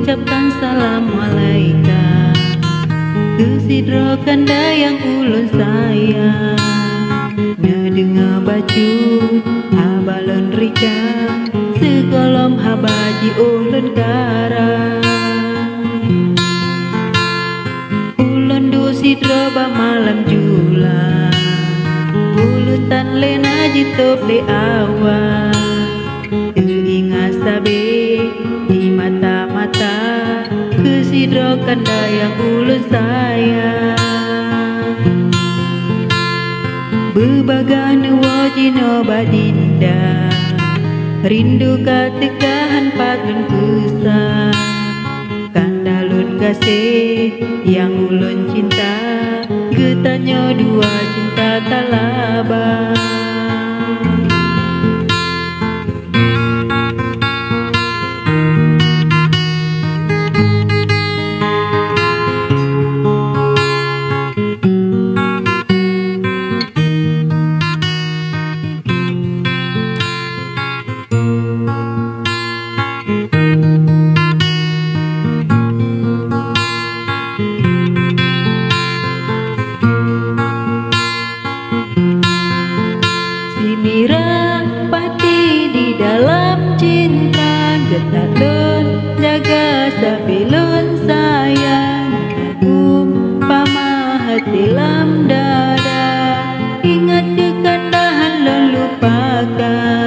ucapkan salam alaika kesidro kanda yang ulun sayang. Ngedengar bacut abalon rika segolom habaji ulun kara. Ulun du sidro ba malam jula bulutan lena jitop le awan. Teringat sabe di mata-mata kesidro kanda yang ulun sayang. Bebagan wajino badinda rindu katekahan patun kusah. Kandalun kasih yang ulun cinta getanyo dua cinta talaba. Sabilun sayang umpama hati lam dada ingat kekandahan lun lupakan.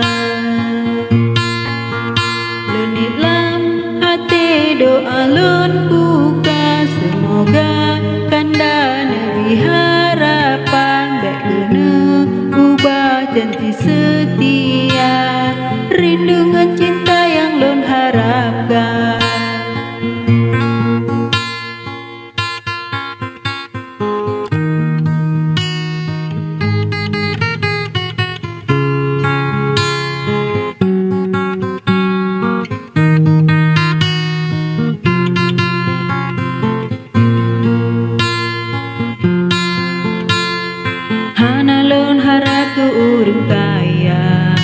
Lunit lam hati doa lun buka semoga kanda nebi harapan baik kena ubah janji setia rindungan cinta yang lun harapkan. Urung kaya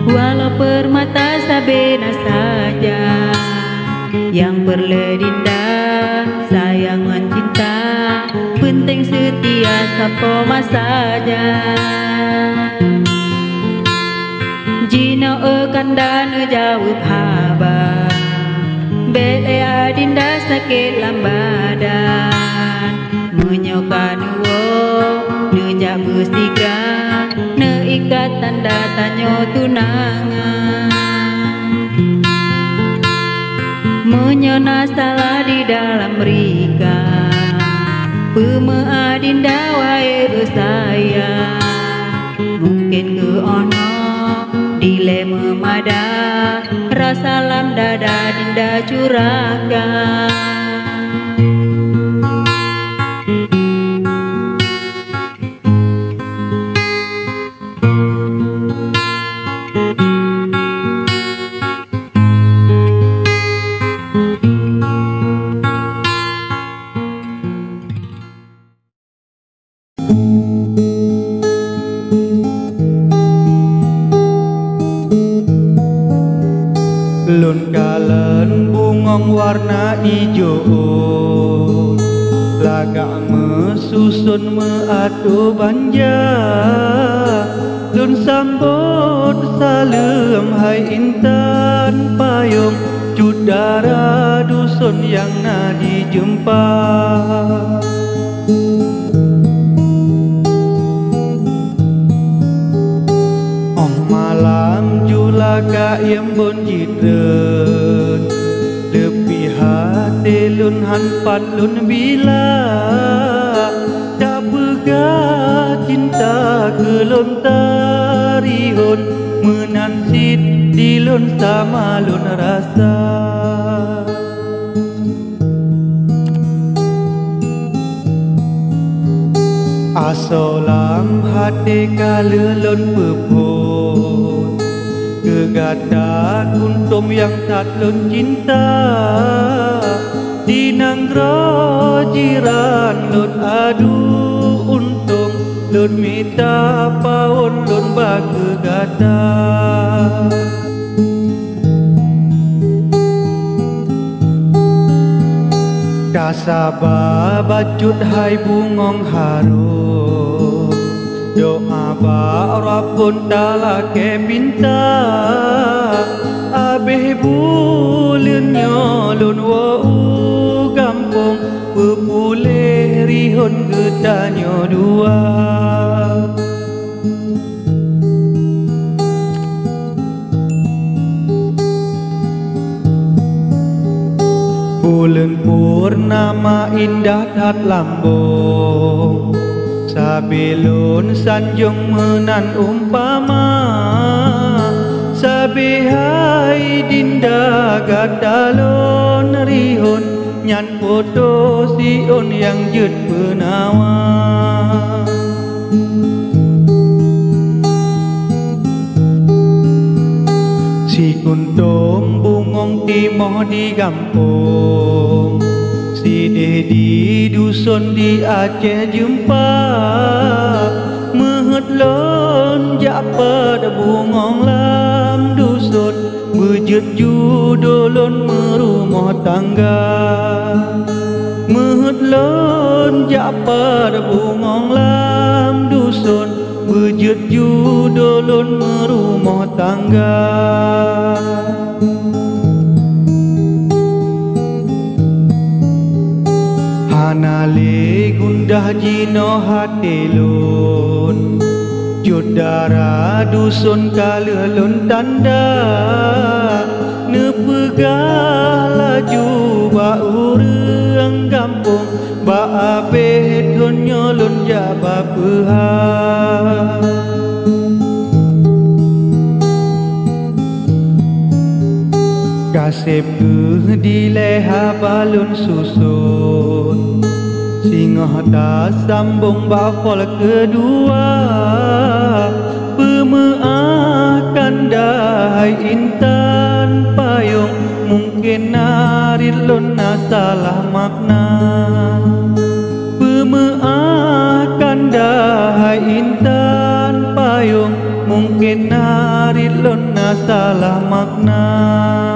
walau permata sabena saja yang berledinda sayangan cinta penting setia sapoma saja. Jino kanda ne jawab haba bele adinda sakit lambadan menyokan wo ne jabu sigra ikat tanda tanyo tunangan. Menyona salah di dalam rika pemeadinda wae saya mungkin ke ono dilema mada rasa lam dada dinda curahkan. Lun kalen bungong warna ijo lagak mesusun meatu banja. Lun sambut salam hai intan payung cudara dusun yang nadi jumpa. Malam julaga yang bonjidren lebih hati lun hanpat lun bila dak bega cinta kelum tarihun menansit di lun sama lun rasa. Asolam hati kalelun pepun kegata kuntum yang tatlun cinta dinanggro jiran lun adu untung lun mita paun lun bagegata. Kasaba bacut hai bungong harum doa ba rapun tala ke pinta abeh buleun nyolun wo gampung pepuleh rihon getanyo dua bulan purnama indah tat lambung sabilun sanjung menan umpama sabihai dinda gadalon rihun nyan foto sion yang jut penawa si kuntum bungong timoh di kampung si di dusun di Aceh jumpa mehet lon jak pada bungong lam dusun bejut judolon merumah tangga mehet lon jak pada bungong lam dusun bejut judolon merumah tangga hanale gundah jino hatelun jodara dusun kalelun tanda nepegah laju ba urang kampung ba abeh nyolun jaba peha kasep di leha balun susun singoh tak sambung bafol kedua pemeakan dahai intan payung mungkin narilun salah makna pemeakan dahai intan payung mungkin narilun salah makna